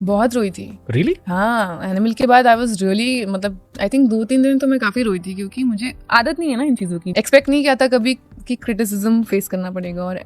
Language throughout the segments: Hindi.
बहुत रोई थी। Really? हाँ, एनिमल के बाद आई वाज रियली, मतलब आई थिंक 2-3 दिन तो मैं काफी रोई थी, क्योंकि मुझे आदत नहीं है ना इन चीजों की। एक्सपेक्ट नहीं किया था कभी कि क्रिटिसिज्म फेस करना पड़ेगा और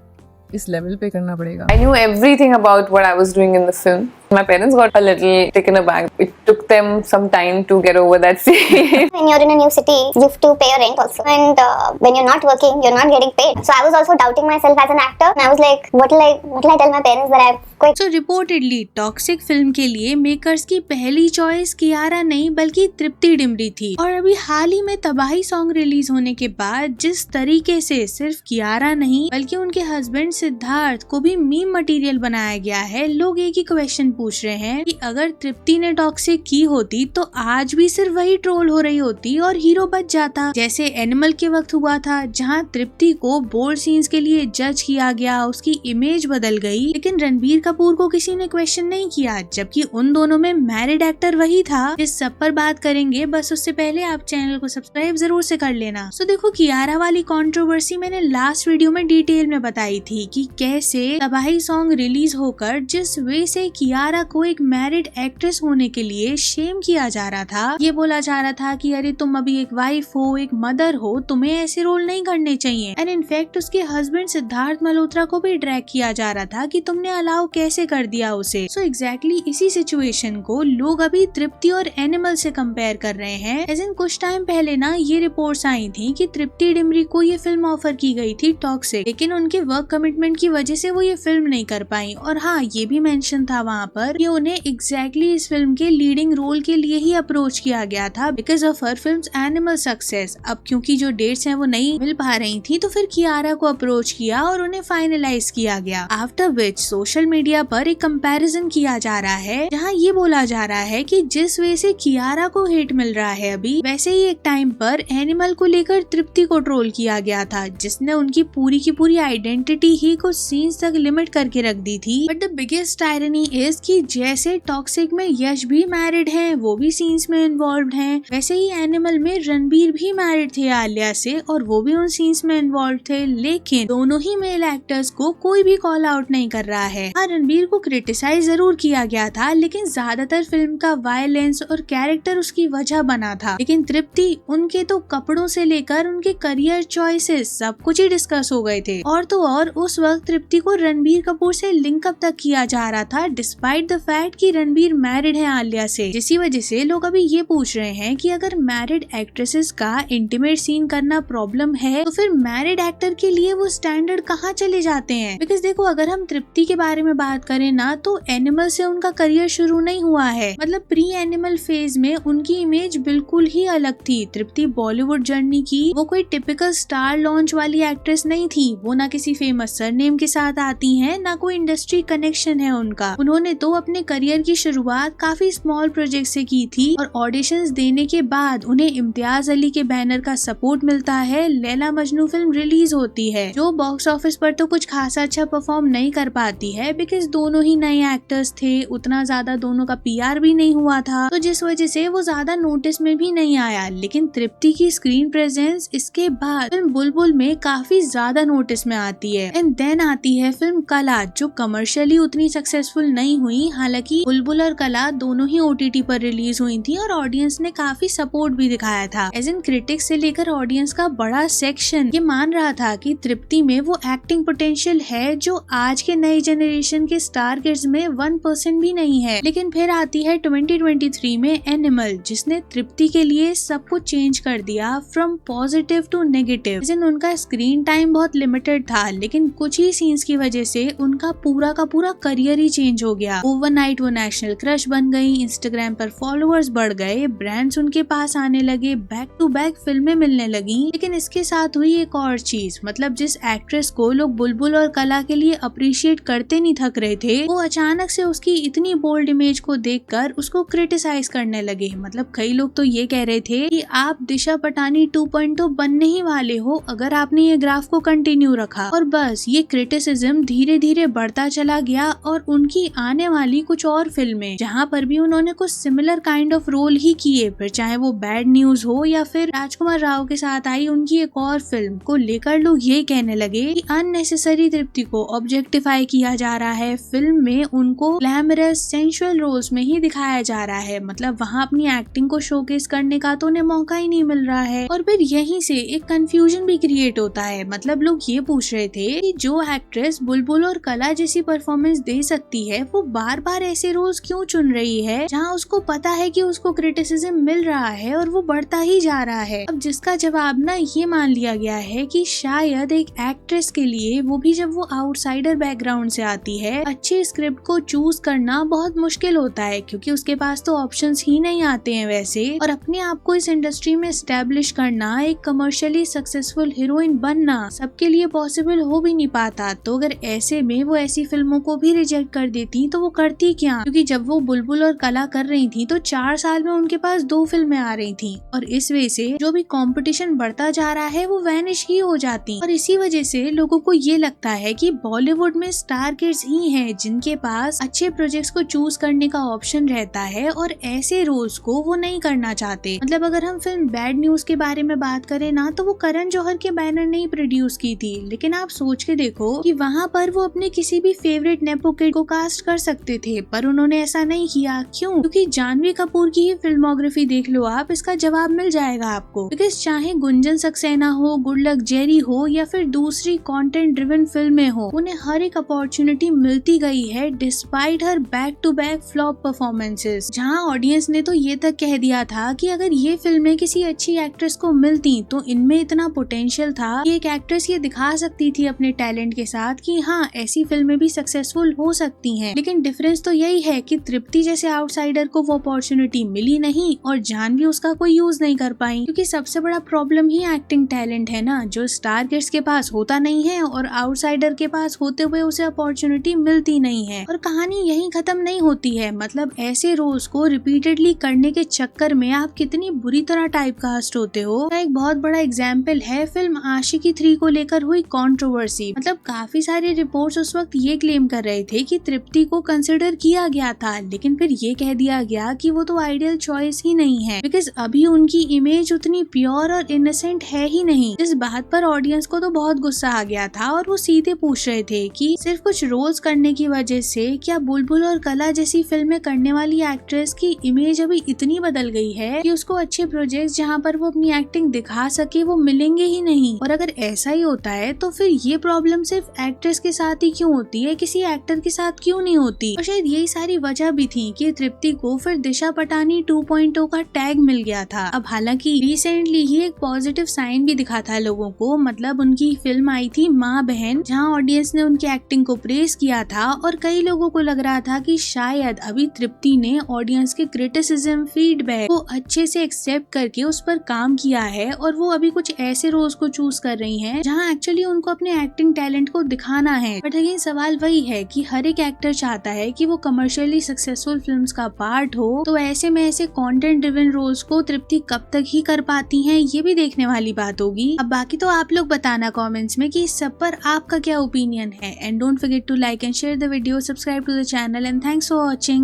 इस लेवल पे करना पड़ेगा। I knew everything about what I was doing in the film. My parents got a little taken aback. It took them some time to get over that stage. When you're in a new city, you have to pay your rent also. And when you're not working, you're not getting paid. So I was also doubting myself as an actor. And I was like, what will I tell my parents that I've quit? So reportedly, toxic film के लिए मेकर्स की पहली चॉइस कियारा नहीं बल्कि तृप्ति डिमरी थी। और अभी हाल ही में तबाही सॉन्ग रिलीज होने के बाद जिस तरीके से सिर्फ कियारा नहीं बल्कि उनके हस्बैंड सिद्धार्थ को भी मीम मटेरियल बनाया गया है, लोग एक ही क्वेश्चन पूछ रहे हैं कि अगर तृप्ति ने टॉक्सिक की होती तो आज भी सिर्फ वही ट्रोल हो रही होती और हीरो बच जाता, जैसे एनिमल के वक्त हुआ था, जहां तृप्ति को बोल्ड सीन्स के लिए जज किया गया, उसकी इमेज बदल गई, लेकिन रणबीर कपूर को किसी ने क्वेश्चन नहीं किया, जबकि उन दोनों में मैरिड एक्टर वही था। इस सब पर बात करेंगे, बस उससे पहले आप चैनल को सब्सक्राइब जरूर से कर लेना। तो देखो, कियारा वाली कंट्रोवर्सी मैंने लास्ट वीडियो में डिटेल में बताई थी कि कैसे तबाही सॉन्ग रिलीज होकर जिस वे से कियारा को एक मैरिड एक्ट्रेस होने के लिए शेम किया जा रहा था, ये बोला जा रहा था कि अरे तुम अभी एक वाइफ हो, एक मदर हो, तुम्हें ऐसे रोल नहीं करने चाहिए। एंड इनफैक्ट उसके हस्बैंड सिद्धार्थ मल्होत्रा को भी ड्रैग किया जा रहा था कि तुमने अलाउ कैसे कर दिया उसे। सो एग्जैक्टली इसी सिचुएशन को लोग अभी तृप्ति और एनिमल से कंपेयर कर रहे हैं। एज इन कुछ टाइम पहले ना ये रिपोर्ट्स आई थी कि तृप्ति डिमरी को ये फिल्म ऑफर की गई थी टॉक्सिक, लेकिन उनके वर्क कमिटमेंट की वजह से वो ये फिल्म नहीं कर पाई। और हाँ, ये भी मेंशन था वहाँ पर कि उन्हें एग्जैक्टली इस फिल्म के लीडिंग रोल के लिए ही अप्रोच किया गया था because of her film animal success. अब क्योंकि जो डेट्स हैं वो नहीं मिल पा रही थी, तो फिर कियारा को अप्रोच किया और उन्हें फाइनलाइज किया गया। आफ्टर विच सोशल मीडिया पर एक कंपैरिजन किया जा रहा है, जहाँ ये बोला जा रहा है कि जिस वे से कियारा को हेट मिल रहा है अभी, वैसे ही एक टाइम पर एनिमल को लेकर तृप्ति को ट्रोल किया गया था, जिसने उनकी पूरी की पूरी आइडेंटिटी ही कुछ सीन्स तक लिमिट करके रख दी थी। But the biggest irony is कि जैसे टॉक्सिक में यश भी मैरिड हैं, वो भी सीन्स में इन्वॉल्व्ड हैं, वैसे ही एनिमल में रणबीर भी मैरिड थे आलिया से और वो भी उन सीन्स में इन्वॉल्व थे, लेकिन दोनों ही मेल एक्टर्स को कोई भी कॉल आउट नहीं कर रहा है। हाँ, रणबीर को क्रिटिसाइज जरूर किया गया था, लेकिन ज्यादातर फिल्म का वायलेंस और कैरेक्टर उसकी वजह बना था। लेकिन तृप्ति, उनके तो कपड़ों से लेकर उनके करियर चॉइसेस सब कुछ ही डिस्कस हो गए थे। और तो और उस वक्त तृप्ति को रणबीर कपूर से लिंकअप तक किया जा रहा था, डिस्पाइट द फैक्ट कि रणबीर मैरिड है आलिया से। जिसकी वजह से लोग अभी ये पूछ रहे हैं कि अगर मैरिड एक्ट्रेसेस का इंटीमेट सीन करना प्रॉब्लम है, तो फिर मैरिड एक्टर के लिए वो स्टैंडर्ड कहाँ चले जाते हैं। बिकॉज देखो, अगर हम तृप्ति के बारे में बात करें ना, तो एनिमल से उनका करियर शुरू नहीं हुआ है। मतलब प्री एनिमल फेज में उनकी इमेज बिल्कुल ही अलग थी। तृप्ति बॉलीवुड जर्नी की वो कोई टिपिकल स्टार लॉन्च वाली एक्ट्रेस नहीं थी। वो ना किसी फेमस सरनेम के साथ आती हैं, ना कोई इंडस्ट्री कनेक्शन है उनका। उन्होंने तो अपने करियर की शुरुआत काफी स्मॉल प्रोजेक्ट से की थी और ऑडिशंस देने के बाद उन्हें इम्तियाज अली के बैनर का सपोर्ट मिलता है। लैला मजनू फिल्म रिलीज होती है, जो बॉक्स ऑफिस पर तो कुछ खासा अच्छा परफॉर्म नहीं कर पाती है बिकॉज दोनों ही नए एक्टर्स थे, उतना ज्यादा दोनों का पीआर भी नहीं हुआ था, तो जिस वजह से वो ज्यादा नोटिस में भी नहीं आया। लेकिन तृप्ति की स्क्रीन प्रेजेंस इसके बाद फिल्म बुलबुल में काफी ज्यादा नोटिस में आती है। एंड देन आती है फिल्म कला, जो कमर्शियली उतनी सक्सेसफुल नहीं हुई। हालांकि बुलबुल और कला दोनों ही ओटीटी पर रिलीज हुई थी और ऑडियंस ने काफी सपोर्ट भी दिखाया था। एज इन क्रिटिक्स से लेकर ऑडियंस का बड़ा सेक्शन ये मान रहा था कि तृप्ति में वो एक्टिंग पोटेंशियल है जो आज के नए जनरेशन के स्टार किड्स में 1% भी नहीं है। लेकिन फिर आती है 2023 में एनिमल, जिसने तृप्ति के लिए सब कुछ चेंज कर दिया, फ्रॉम पॉजिटिव टू नेगेटिव। उनका स्क्रीन टाइम बहुत लिमिटेड था, लेकिन कुछ ही सीन्स की वजह से उनका पूरा का पूरा करियर ही चेंज हो गया। ओवरनाइट वो नेशनल क्रश बन गई, इंस्टाग्राम पर फॉलोअर्स बढ़ गए, ब्रांड्स उनके पास आने लगे, बैक टू बैक फिल्में मिलने लगी। लेकिन इसके साथ हुई एक और चीज, मतलब जिस एक्ट्रेस को लोग बुलबुल और कला के लिए अप्रिशिएट करते नहीं थक रहे थे, वो अचानक से उसकी इतनी बोल्ड इमेज को देखकर उसको क्रिटिसाइज करने लगे। मतलब कई लोग तो ये कह रहे थे कि आप दिशा पटानी 2.0 बनने ही वाले हो अगर आपने ये ग्राफ को कंटिन्यू रखा। और बस ये क्रिटिसिज्म धीरे धीरे बढ़ता चला गया और उनकी आने वाली कुछ और फिल्में जहाँ पर भी उन्होंने कुछ सिमिलर काइंड ऑफ रोल ही किए, फिर चाहे वो बैड न्यूज हो या फिर राजकुमार राव के साथ आई उनकी एक और फिल्म को लेकर लोग ये कहने लगे कि अननेसेसरी तृप्ति को ऑब्जेक्टिफाई किया जा रहा है, फिल्म में उनको ग्लैमरस सेंसुअल रोल्स में ही दिखाया जा रहा है, मतलब वहाँ अपनी एक्टिंग को शोकेस करने का तो उन्हें मौका ही नहीं मिल रहा है। और फिर यहीं से एक कंफ्यूजन भी क्रिएट होता है, मतलब लोग ये पूछ रहे थे कि जो एक्ट्रेस बुलबुल और कला जैसी परफॉर्मेंस दे सकती है वो बार बार ऐसे रोल्स क्यों चुन रही है जहाँ उसको पता है कि उसको क्रिटिसिज्म मिल रहा है और वो बढ़ता ही जा रहा है। अब जिसका जवाब ना ये मान लिया गया है कि शायद एक एक्ट्रेस के लिए, वो भी जब वो आउटसाइडर बैकग्राउंड से आती है, अच्छी स्क्रिप्ट को चूज करना बहुत मुश्किल होता है क्योंकि उसके पास तो ऑप्शंस ही नहीं आते हैं वैसे, और अपने आप को इस इंडस्ट्री में एस्टेब्लिश करना, एक कमर्शियली सक्सेसफुल हीरोइन बनना सबके लिए पॉसिबल हो भी नहीं पाता। तो अगर ऐसे में वो ऐसी फिल्मों को भी रिजेक्ट कर देती तो वो करती क्या, क्योंकि जब वो बुलबुल और कला कर रही थी तो 4 साल में उनके पास 2 फिल्में आ रही थी और इस वजह से जो भी कंपटीशन बढ़ता जा रहा है वो वैनिश ही हो जाती। और इसी वजह से लोगों को ये लगता है कि बॉलीवुड में स्टार किड्स ही हैं जिनके पास अच्छे प्रोजेक्ट्स को चूज करने का ऑप्शन रहता है और ऐसे रोल्स को वो नहीं करना चाहते। मतलब अगर हम फिल्म बैड न्यूज के बारे में बात करें ना तो वो करण जौहर के बैनर ने ही प्रोड्यूस की थी, लेकिन आप सोच के देखो कि वहाँ पर वो अपने किसी भी फेवरेट नेपो किड को कास्ट कर सकते थे, पर उन्होंने ऐसा नहीं किया। क्यों? क्योंकि जानवी कपूर की ही फिल्मोग्राफी देख लो आप, इसका जवाब मिल जाएगा आपको। बिकॉज चाहे गुंजन सक्सेना हो, गुड लक जेरी हो या फिर दूसरी कंटेंट ड्रिवन फिल्में हो, उन्हें हर एक अपॉर्चुनिटी मिलती गई है despite her back to back flop performances, जहां ऑडियंस ने तो ये तक कह दिया था कि अगर ये फिल्में किसी अच्छी एक्ट्रेस को मिलती तो इनमें इतना पोटेंशियल था कि एक एक्ट्रेस ये दिखा सकती थी अपने टैलेंट के साथ कि हाँ ऐसी फिल्में भी सक्सेसफुल हो सकती हैं। लेकिन डिफरेंस तो यही है कि तृप्ति जैसे आउटसाइडर को वो अपॉर्चुनिटी मिली नहीं और जानवी उसका कोई यूज नहीं कर पाई, क्योंकि सबसे बड़ा प्रॉब्लम ही एक्टिंग टैलेंट है ना, जो स्टार किड्स के पास होता नहीं है और आउटसाइडर के पास होते हुए उसे अपॉर्चुनिटी मिलती नहीं है। और कहानी यहीं खत्म नहीं होती है, मतलब ऐसे रोल्स को रिपीटेडली करने के चक्कर में आप कितनी बुरी तरह टाइप कास्ट होते हो। एक बहुत बड़ा एग्जाम्पल है फिल्म आशिकी 3 को लेकर हुई कंट्रोवर्सी। मतलब काफी सारे रिपोर्ट्स उस वक्त ये क्लेम कर रहे थे कि तृप्ति को कंसिडर किया गया था, लेकिन फिर ये कह दिया गया कि वो तो आइडियल चॉइस ही नहीं है, बिकॉज अभी उनकी इमेज उतनी प्योर और इनोसेंट है ही नहीं। इस बात पर ऑडियंस को तो बहुत गुस्सा आ गया था और वो सीधे पूछ रहे थे कि सिर्फ कुछ रोल्स करने की वजह से क्या बुलबुल और कला जैसी फिल्में करने वाली एक्ट्रेस की इमेज अभी इतनी बदल गई है कि उसको अच्छे प्रोजेक्ट जहाँ पर वो अपनी एक्टिंग दिखा सके वो मिलेंगे ही नहीं। और अगर ऐसा ही होता है तो फिर ये प्रॉब्लम सिर्फ एक्ट्रेस के साथ ही क्यों होती है, किसी एक्टर के साथ क्यों नहीं होती। और शायद यही सारी वजह भी थी कि तृप्ति को फिर दिशा पटानी 2.0 का टैग मिल गया था। अब हालांकि रिसेंटली ही एक पॉजिटिव साइन भी दिखा था लोगों को, मतलब उनकी फिल्म आई थी माँ बहन, जहाँ ऑडियंस ने उनकी एक्टिंग को प्रेज किया था और कई लोगों को लग रहा था कि शायद अभी तृप्ति ने ऑडियंस के क्रिटिसिज्म फीडबैक को अच्छे से एक्सेप्ट करके उस पर काम किया है और वो अभी कुछ ऐसे रोल्स को चूज कर रही हैं जहाँ एक्चुअली उनको अपने एक्टिंग टैलेंट को दिखाना है। बट अगेन सवाल वही है कि हर एक एक्टर चाहता है कि वो कमर्शियली सक्सेसफुल फिल्म्स का पार्ट हो, तो ऐसे में ऐसे कंटेंट ड्रिवन रोल्स को तृप्ति कब तक ही कर पाती हैं, ये भी देखने वाली बात होगी। अब बाकी तो आप लोग बताना कमेंट्स में कि इस सब पर आपका क्या ओपिनियन है। And don't forget to like and share the video, subscribe to the channel and thanks for watching.